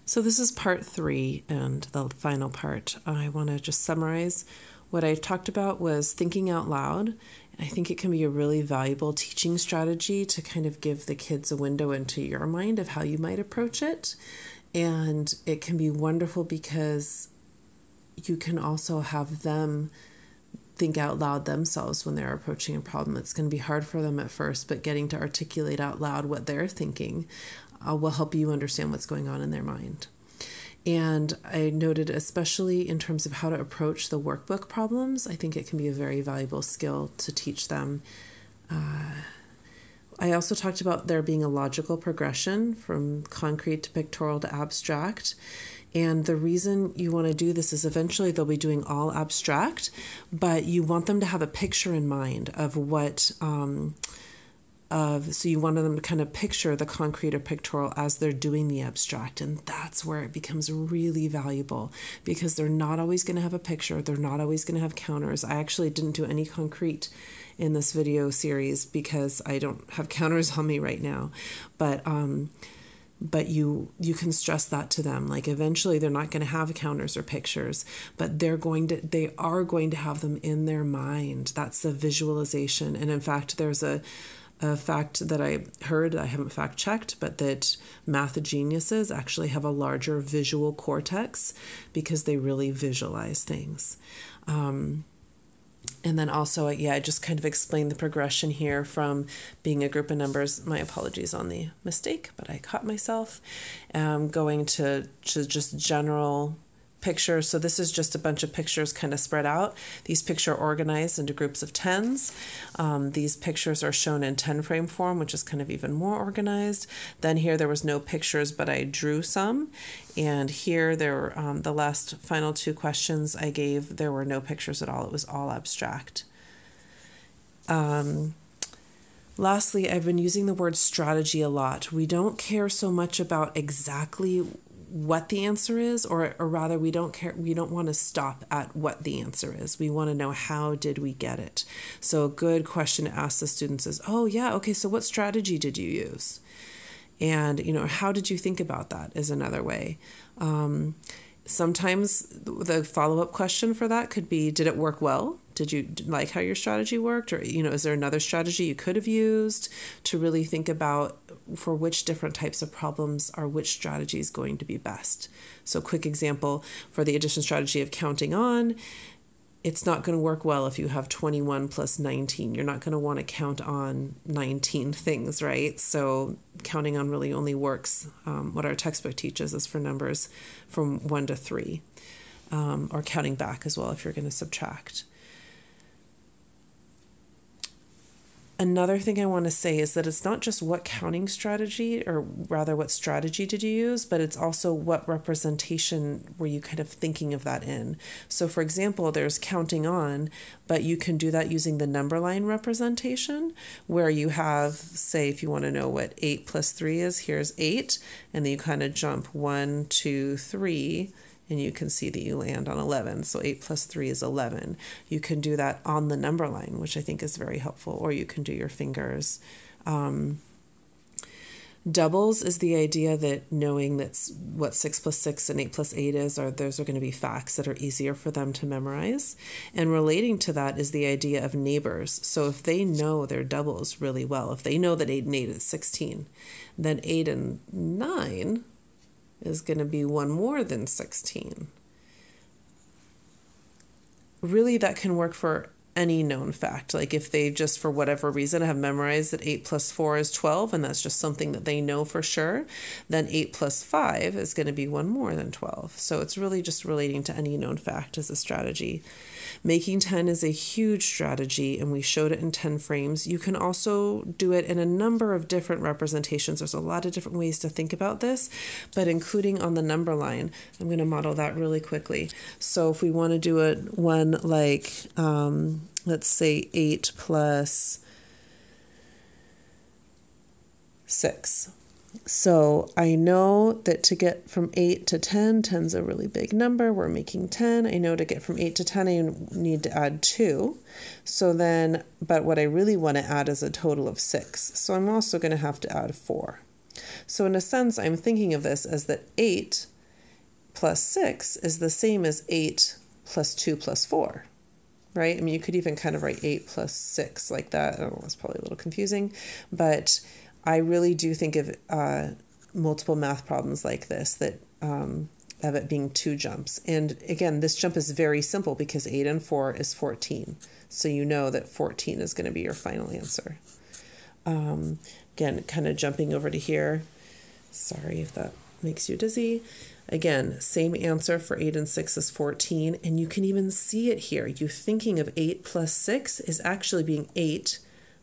So this is part 3 and the final part. I want to just summarize what I talked about was thinking out loud. I think it can be a really valuable teaching strategy to kind of give the kids a window into your mind of how you might approach it. And it can be wonderful because you can also have them think out loud themselves when they're approaching a problem. It's going to be hard for them at first, but getting to articulate out loud what they're thinking will help you understand what's going on in their mind. And I noted, especially in terms of how to approach the workbook problems, I think it can be a very valuable skill to teach them. I also talked about there being a logical progression from concrete to pictorial to abstract. And the reason you want to do this is eventually they'll be doing all abstract, but you want them to have a picture in mind of what, so you want them to kind of picture the concrete or pictorial as they're doing the abstract. And that's where it becomes really valuable because they're not always going to have a picture. They're not always going to have counters. I actually didn't do any concrete in this video series because I don't have counters on me right now. But you can stress that to them. Like eventually they're not going to have counters or pictures, but they are going to have them in their mind. That's the visualization. And in fact, there's a fact that I heard, I haven't fact checked, but that math geniuses actually have a larger visual cortex because they really visualize things. And then also, I just kind of explained the progression here from being a group of numbers. My apologies on the mistake, but I caught myself. Going to just general pictures. So this is just a bunch of pictures kind of spread out. These pictures are organized into groups of 10s. These pictures are shown in 10 frame form, which is kind of even more organized. Then here there was no pictures, but I drew some. And here there were the last final 2 questions I gave, there were no pictures at all. It was all abstract. Lastly, I've been using the word strategy a lot. We don't care so much about exactly what the answer is, or rather we don't want to stop at what the answer is. We want to know, how did we get it? So a good question to ask the students is, oh yeah, okay, so what strategy did you use? And, how did you think about that is another way. Sometimes the follow-up question for that could be, did it work well? Did you like how your strategy worked? Or, is there another strategy you could have used to really think about for which different types of problems are which strategy is going to be best? So quick example for the addition strategy of counting on, it's not going to work well if you have 21 plus 19. You're not going to want to count on 19 things, right? So counting on really only works, what our textbook teaches is for numbers from 1 to 3, or counting back as well if you're going to subtract. Another thing I want to say is that it's not just what counting strategy, or rather what strategy did you use, but it's also what representation were you kind of thinking of that in. So for example, there's counting on, but you can do that using the number line representation where you have, say, if you want to know what 8 plus 3 is, here's 8, and then you kind of jump 1, 2, 3, and you can see that you land on 11. So 8 plus 3 is 11. You can do that on the number line, which I think is very helpful, or you can do your fingers. Doubles is the idea that knowing that's what 6 plus 6 and 8 plus 8 is, those are going to be facts that are easier for them to memorize. And relating to that is the idea of neighbors. So if they know their doubles really well, if they know that 8 and 8 is 16, then 8 and 9 is going to be 1 more than 16. Really, that can work for any known fact. Like if they just, for whatever reason, have memorized that 8 plus 4 is 12, and that's just something that they know for sure, then 8 plus 5 is going to be 1 more than 12. So it's really just relating to any known fact as a strategy. Making 10 is a huge strategy, and we showed it in 10 frames. You can also do it in a number of different representations. There's a lot of different ways to think about this, but including on the number line. I'm going to model that really quickly. So if we want to do it one like, let's say 8 plus 6. So I know that to get from 8 to 10, 10's a really big number. We're making 10. I know to get from 8 to 10, I need to add 2. So then, but what I really want to add is a total of 6. So I'm also going to have to add 4. So in a sense, I'm thinking of this as that 8 plus 6 is the same as 8 plus 2 plus 4, right? I mean, you could even kind of write 8 plus 6 like that. I don't know, it's probably a little confusing, but I really do think of multiple math problems like this that of it being 2 jumps. And again, this jump is very simple because 8 and 4 is 14. So you know that 14 is going to be your final answer. Again, kind of jumping over to here. Sorry if that makes you dizzy. Again, same answer for 8 and 6 is 14, and you can even see it here. You thinking of 8 plus 6 is actually being 8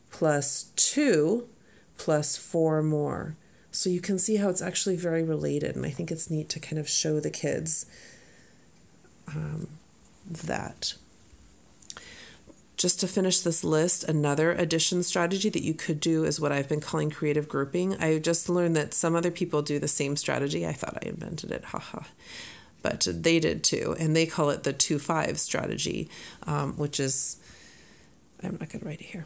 plus 2 plus 4 more. So you can see how it's actually very related, and I think it's neat to kind of show the kids that. Just to finish this list, another addition strategy that you could do is what I've been calling creative grouping. I just learned that some other people do the same strategy. I thought I invented it, haha. But they did too, and they call it the 2-5 strategy, which is, I'm not going to write it here.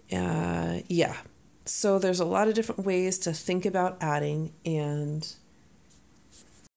Yeah, so there's a lot of different ways to think about adding, and